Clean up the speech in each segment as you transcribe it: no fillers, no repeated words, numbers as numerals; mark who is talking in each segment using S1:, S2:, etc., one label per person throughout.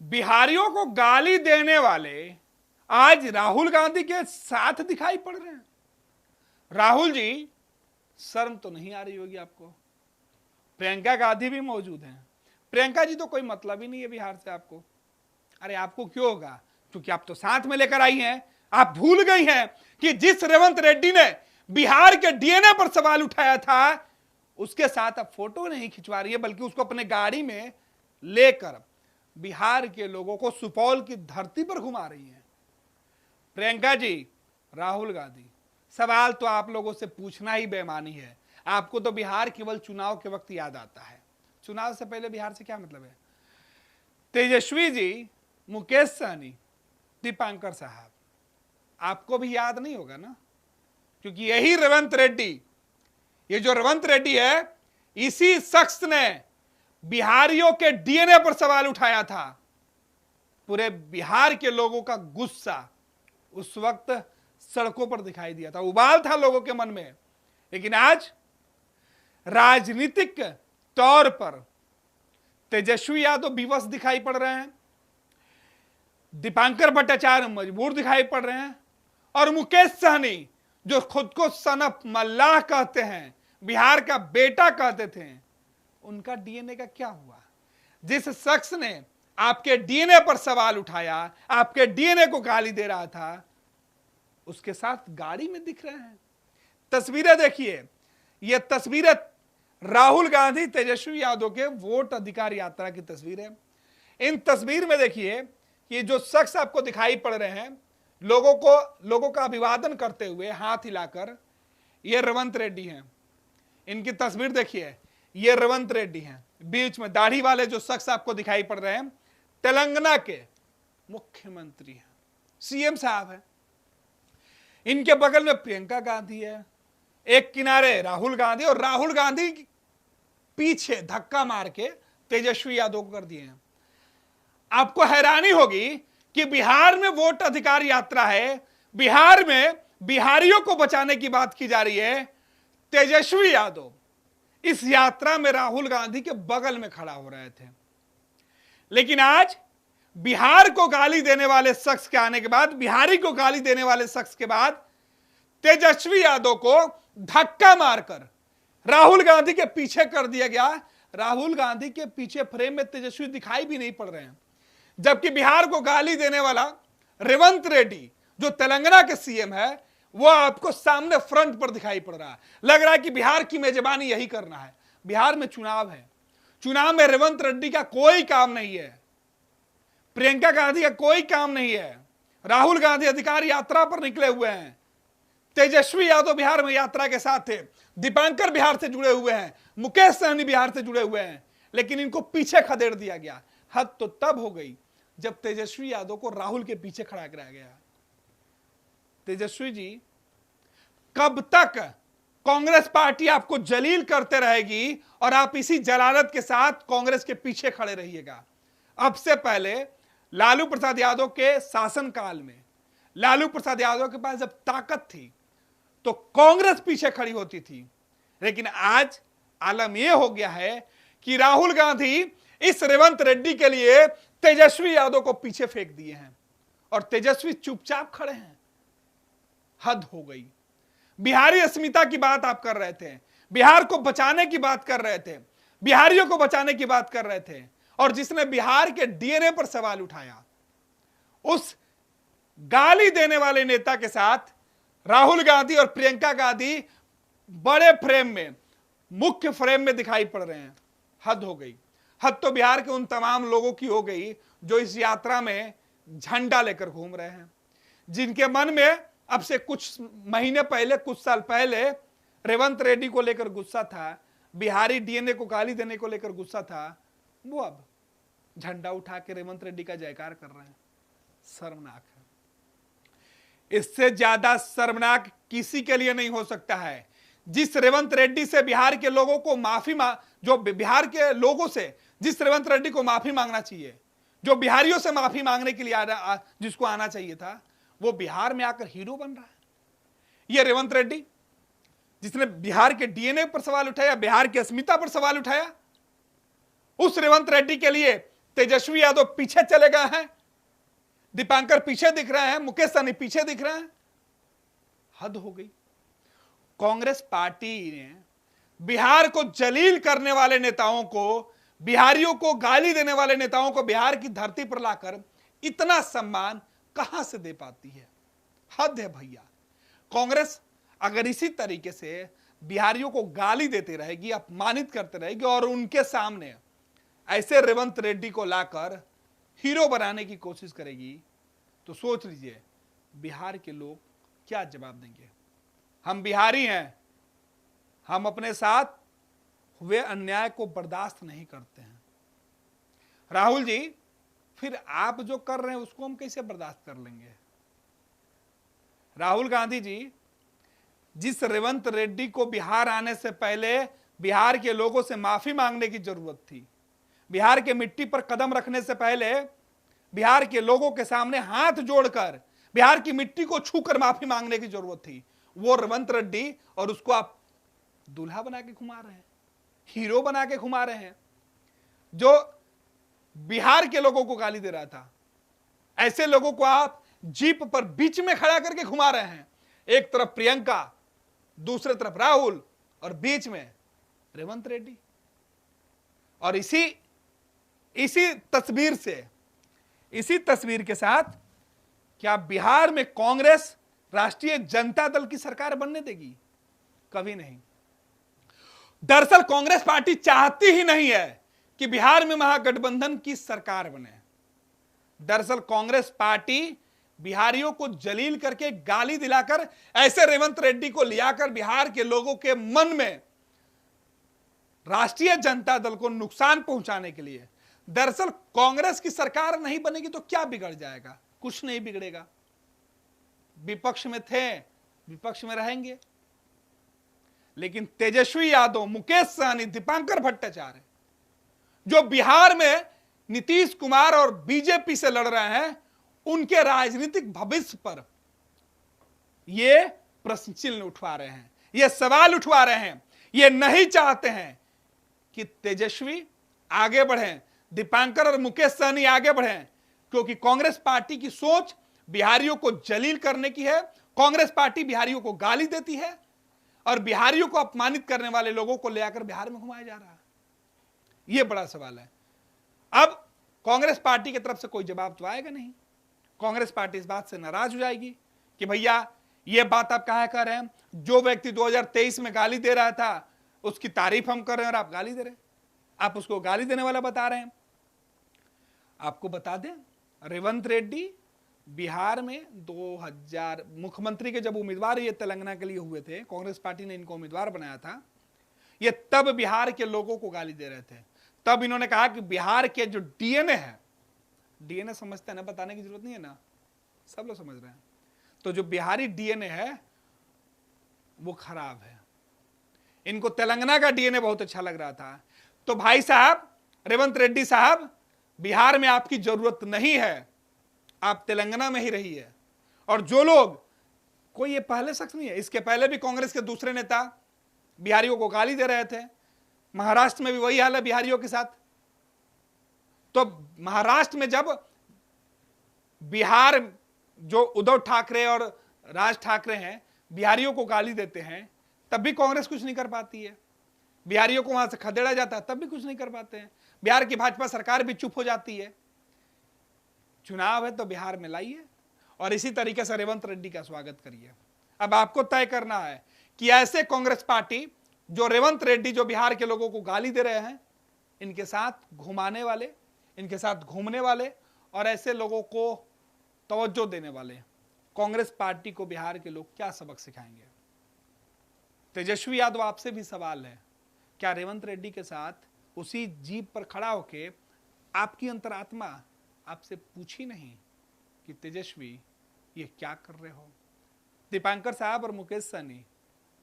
S1: बिहारियों को गाली देने वाले आज राहुल गांधी के साथ दिखाई पड़ रहे हैं। राहुल जी, शर्म तो नहीं आ रही होगी आपको? प्रियंका गांधी भी मौजूद हैं। प्रियंका जी तो कोई मतलब ही नहीं है बिहार से आपको। अरे आपको क्यों होगा? क्योंकि आप तो साथ में लेकर आई हैं। आप भूल गई हैं कि जिस रेवंत रेड्डी ने बिहार के डीएनए पर सवाल उठाया था, उसके साथ आप फोटो नहीं खिंचवा रही है, बल्कि उसको अपने गाड़ी में लेकर बिहार के लोगों को सुपौल की धरती पर घुमा रही हैं। प्रियंका जी, राहुल गांधी, सवाल तो आप लोगों से पूछना ही बेईमानी है। आपको तो बिहार केवल चुनाव के वक्त याद आता है। चुनाव से पहले बिहार से क्या मतलब है? तेजस्वी जी, मुकेश सहनी, दीपांकर साहब, आपको भी याद नहीं होगा ना? क्योंकि यही रेवंत रेड्डी, ये जो रेवंत रेड्डी है, इसी शख्स ने बिहारियों के डीएनए पर सवाल उठाया था। पूरे बिहार के लोगों का गुस्सा उस वक्त सड़कों पर दिखाई दिया था, उबाल था लोगों के मन में। लेकिन आज राजनीतिक तौर पर तेजस्वी यादव विवश दिखाई पड़ रहे हैं, दीपांकर भट्टाचार्य मजबूर दिखाई पड़ रहे हैं, और मुकेश सहनी, जो खुद को सनफ मल्लाह कहते हैं, बिहार का बेटा कहते थे, उनका डीएनए का क्या हुआ? जिस शख्स ने आपके डीएनए पर सवाल उठाया, आपके डीएनए को गाली दे रहा था, उसके साथ गाड़ी में दिख रहे हैं। तस्वीरें देखिए, ये तस्वीरें राहुल गांधी तेजस्वी यादव के वोट अधिकार यात्रा की तस्वीर है। इन तस्वीर में देखिए, ये जो शख्स आपको दिखाई पड़ रहे हैं, लोगों का अभिवादन करते हुए हाथ हिलाकर, ये रेवंत रेड्डी हैं। इनकी तस्वीर देखिए, ये रेवंत रेड्डी हैं। बीच में दाढ़ी वाले जो शख्स आपको दिखाई पड़ रहे हैं, तेलंगाना के मुख्यमंत्री हैं, सीएम साहब हैं। इनके बगल में प्रियंका गांधी है, एक किनारे राहुल गांधी, और राहुल गांधी पीछे धक्का मार के तेजस्वी यादव को कर दिए हैं। आपको हैरानी होगी कि बिहार में वोट अधिकार यात्रा है, बिहार में बिहारियों को बचाने की बात की जा रही है। तेजस्वी यादव इस यात्रा में राहुल गांधी के बगल में खड़ा हो रहे थे। लेकिन आज बिहार को गाली देने वाले शख्स के आने के बाद, बिहारी को गाली देने वाले शख्स के बाद, तेजस्वी यादव को धक्का मारकर राहुल गांधी के पीछे कर दिया गया। राहुल गांधी के पीछे फ्रेम में तेजस्वी दिखाई भी नहीं पड़ रहे हैं, जबकि बिहार को गाली देने वाला रेवंत रेड्डी, जो तेलंगाना के सीएम है, वो आपको सामने फ्रंट पर दिखाई पड़ रहा है। लग रहा है कि बिहार की मेजबानी यही करना है। बिहार में चुनाव है, चुनाव में रेवंत रेड्डी का कोई काम नहीं है, प्रियंका गांधी का कोई काम नहीं है। राहुल गांधी अधिकार यात्रा पर निकले हुए हैं, तेजस्वी यादव बिहार में यात्रा के साथ थे, दीपांकर बिहार से जुड़े हुए हैं, मुकेश सहनी बिहार से जुड़े हुए हैं, लेकिन इनको पीछे खदेड़ दिया गया। हद तो तब हो गई जब तेजस्वी यादव को राहुल के पीछे खड़ा कराया गया। तेजस्वी जी, कब तक कांग्रेस पार्टी आपको जलील करते रहेगी और आप इसी जलालत के साथ कांग्रेस के पीछे खड़े रहिएगा? अब से पहले लालू प्रसाद यादव के शासनकाल में लालू प्रसाद यादव के पास जब ताकत थी तो कांग्रेस पीछे खड़ी होती थी, लेकिन आज आलम यह हो गया है कि राहुल गांधी इस रेवंत रेड्डी के लिए तेजस्वी यादव को पीछे फेंक दिए हैं और तेजस्वी चुपचाप खड़े हैं। हद हो गई। बिहारी अस्मिता की बात आप कर रहे थे, बिहार को बचाने की बात कर रहे थे, बिहारियों को बचाने की बात कर रहे थे, और जिसने बिहार के डीएनए पर सवाल उठाया, उस गाली देने वाले नेता के साथ राहुल गांधी और प्रियंका गांधी बड़े फ्रेम में, मुख्य फ्रेम में दिखाई पड़ रहे हैं। हद हो गई। हद तो बिहार के उन तमाम लोगों की हो गई जो इस यात्रा में झंडा लेकर घूम रहे हैं, जिनके मन में अब से कुछ महीने पहले, कुछ साल पहले रेवंत रेड्डी को लेकर गुस्सा था, बिहारी डीएनए को गाली देने को लेकर गुस्सा था, वो अब झंडा उठा के रेवंत रेड्डी का जयकार कर रहे हैं। शर्मनाक है। इससे ज्यादा शर्मनाक किसी के लिए नहीं हो सकता है। जिस रेवंत रेड्डी से बिहार के लोगों को बिहार के लोगों से जिस रेवंत रेड्डी को माफी मांगना चाहिए, जो बिहारियों से माफी मांगने के लिए जिसको आना चाहिए था, वो बिहार में आकर हीरो बन रहा है। ये रेवंत रेड्डी जिसने बिहार के डीएनए पर सवाल उठाया, बिहार की अस्मिता पर सवाल उठाया, उस रेवंत रेड्डी के लिए तेजस्वी यादव पीछे चले गए हैं, दीपांकर पीछे दिख रहे हैं, मुकेश सहनी पीछे दिख रहे हैं। हद हो गई। कांग्रेस पार्टी ने बिहार को जलील करने वाले नेताओं को, बिहारियों को गाली देने वाले नेताओं को बिहार की धरती पर लाकर इतना सम्मान कहां से दे पाती है? हद है भैया। कांग्रेस अगर इसी तरीके से बिहारियों को गाली देती रहेगी, अपमानित करते रहेगी और उनके सामने ऐसे रेवंत रेड्डी को लाकर हीरो बनाने की कोशिश करेगी, तो सोच लीजिए बिहार के लोग क्या जवाब देंगे। हम बिहारी हैं, हम अपने साथ हुए अन्याय को बर्दाश्त नहीं करते हैं। राहुल जी, फिर आप जो कर रहे हैं उसको हम कैसे बर्दाश्त कर लेंगे? राहुल गांधी जी, जिस रेवंत रेड्डी को बिहार आने से पहले बिहार के लोगों से माफी मांगने की जरूरत थी, बिहार के मिट्टी पर कदम रखने से पहले बिहार के लोगों के सामने हाथ जोड़कर बिहार की मिट्टी को छूकर माफी मांगने की जरूरत थी, वो रेवंत रेड्डी, और उसको आप दूल्हा बना के घुमा रहे हैं, हीरो बना के घुमा रहे हैं, जो बिहार के लोगों को गाली दे रहा था। ऐसे लोगों को आप जीप पर बीच में खड़ा करके घुमा रहे हैं। एक तरफ प्रियंका, दूसरे तरफ राहुल और बीच में रेवंत रेड्डी। और इसी तस्वीर के साथ क्या बिहार में कांग्रेस राष्ट्रीय जनता दल की सरकार बनने देगी? कभी नहीं। दरअसल कांग्रेस पार्टी चाहती ही नहीं है कि बिहार में महागठबंधन की सरकार बने। दरअसल कांग्रेस पार्टी बिहारियों को जलील करके, गाली दिलाकर, ऐसे रेवंत रेड्डी को लियाकर बिहार के लोगों के मन में राष्ट्रीय जनता दल को नुकसान पहुंचाने के लिए। दरअसल कांग्रेस की सरकार नहीं बनेगी तो क्या बिगड़ जाएगा? कुछ नहीं बिगड़ेगा। विपक्ष में थे, विपक्ष में रहेंगे। लेकिन तेजस्वी यादव, मुकेश सहनी, दीपांकर भट्टाचार्य, जो बिहार में नीतीश कुमार और बीजेपी से लड़ रहे हैं, उनके राजनीतिक भविष्य पर ये प्रश्न चिन्ह उठवा रहे हैं, ये सवाल उठवा रहे हैं। ये नहीं चाहते हैं कि तेजस्वी आगे बढ़ें, दीपांकर और मुकेश सहनी आगे बढ़ें, क्योंकि कांग्रेस पार्टी की सोच बिहारियों को जलील करने की है। कांग्रेस पार्टी बिहारियों को गाली देती है और बिहारियों को अपमानित करने वाले लोगों को ले आकर बिहार में घुमाया जा रहा है। यह बड़ा सवाल है। अब कांग्रेस पार्टी की तरफ से कोई जवाब तो आएगा नहीं। कांग्रेस पार्टी इस बात से नाराज हो जाएगी कि भैया यह बात आप कहा कर रहे हैं, जो व्यक्ति 2023 में गाली दे रहा था उसकी तारीफ हम कर रहे हैं और आप गाली दे रहे हैं, आप उसको गाली देने वाला बता रहे हैं। आपको बता दें, रेवंत रेड्डी बिहार में 2000 मुख्यमंत्री के जब उम्मीदवार ये तेलंगाना के लिए हुए थे, कांग्रेस पार्टी ने इनको उम्मीदवार बनाया था, ये तब बिहार के लोगों को गाली दे रहे थे। तब इन्होंने कहा कि बिहार के जो डीएनए है, डीएनए समझते हैं ना, बताने की जरूरत नहीं है ना, सब लोग समझ रहे हैं। तो जो बिहारी डीएनए है वो खराब है। इनको तेलंगाना का डीएनए बहुत अच्छा लग रहा था। तो भाई साहब, रेवंत रेड्डी साहब, बिहार में आपकी जरूरत नहीं है, आप तेलंगाना में ही रहिए। और जो लोग, कोई ये पहले शख्स नहीं है, इसके पहले भी कांग्रेस के दूसरे नेता बिहारियों को गाली दे रहे थे। महाराष्ट्र में भी वही हाल है बिहारियों के साथ। तो महाराष्ट्र में जब बिहार जो उद्धव ठाकरे और राज ठाकरे हैं बिहारियों को गाली देते हैं, तब भी कांग्रेस कुछ नहीं कर पाती है। बिहारियों को वहां से खदेड़ा जाता है, तब भी कुछ नहीं कर पाते हैं। बिहार की भाजपा सरकार भी चुप हो जाती है। चुनाव है तो बिहार में लाइए और इसी तरीके से रेवंत रेड्डी का स्वागत करिए। अब आपको तय करना है कि ऐसे कांग्रेस पार्टी जो रेवंत रेड्डी, जो बिहार के लोगों को गाली दे रहे हैं, इनके साथ घुमाने वाले, इनके साथ घूमने वाले और ऐसे लोगों को तवज्जो देने वाले कांग्रेस पार्टी को बिहार के लोग क्या सबक सिखाएंगे? तेजस्वी यादव, आपसे भी सवाल है, क्या रेवंत रेड्डी के साथ उसी जीप पर खड़ा होके आपकी अंतरात्मा आपसे पूछी नहीं कि तेजस्वी ये क्या कर रहे हो? दीपांकर साहब और मुकेश सहनी,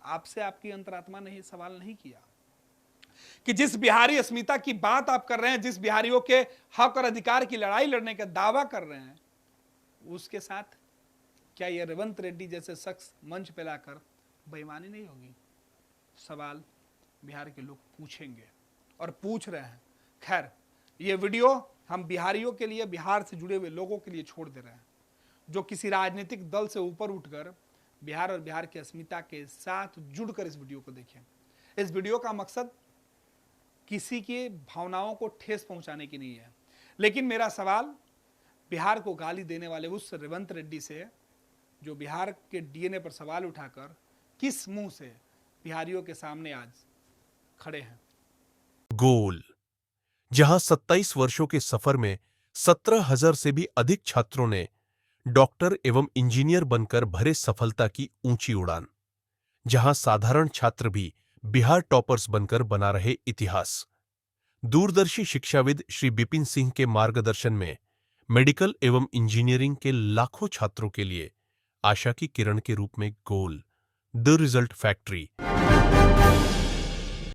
S1: आपसे आपकी अंतरात्मा ने सवाल नहीं किया कि जिस बिहारी अस्मिता की बात आप कर रहे हैं, जिस बिहारियों के हक और अधिकार की लड़ाई लड़ने का दावा कर रहे हैं, उसके साथ क्या ये रेवंत रेड्डी जैसे शख्स मंच पे लाकर बेईमानी नहीं होगी? सवाल बिहार के लोग पूछेंगे और पूछ रहे हैं। खैर, ये वीडियो हम बिहारियों के लिए, बिहार से जुड़े हुए लोगों के लिए छोड़ दे रहे हैं, जो किसी राजनीतिक दल से ऊपर उठकर बिहार और बिहार की अस्मिता के साथ जुड़कर इस वीडियो को देखें। इस वीडियो का मकसद किसी के भावनाओं को ठेस पहुंचाने की नहीं है, लेकिन मेरा सवाल बिहार को गाली देने वाले उस रेवंत रेड्डी से, जो बिहार के डीएनए पर सवाल उठाकर किस मुंह से बिहारियों के सामने आज खड़े हैं।
S2: गोल, जहां 27 वर्षों के सफर में 17,000 से भी अधिक छात्रों ने डॉक्टर एवं इंजीनियर बनकर भरे सफलता की ऊंची उड़ान, जहां साधारण छात्र भी बिहार टॉपर्स बनकर बना रहे इतिहास। दूरदर्शी शिक्षाविद श्री बिपिन सिंह के मार्गदर्शन में मेडिकल एवं इंजीनियरिंग के लाखों छात्रों के लिए आशा की किरण के रूप में गोल, द रिजल्ट फैक्ट्री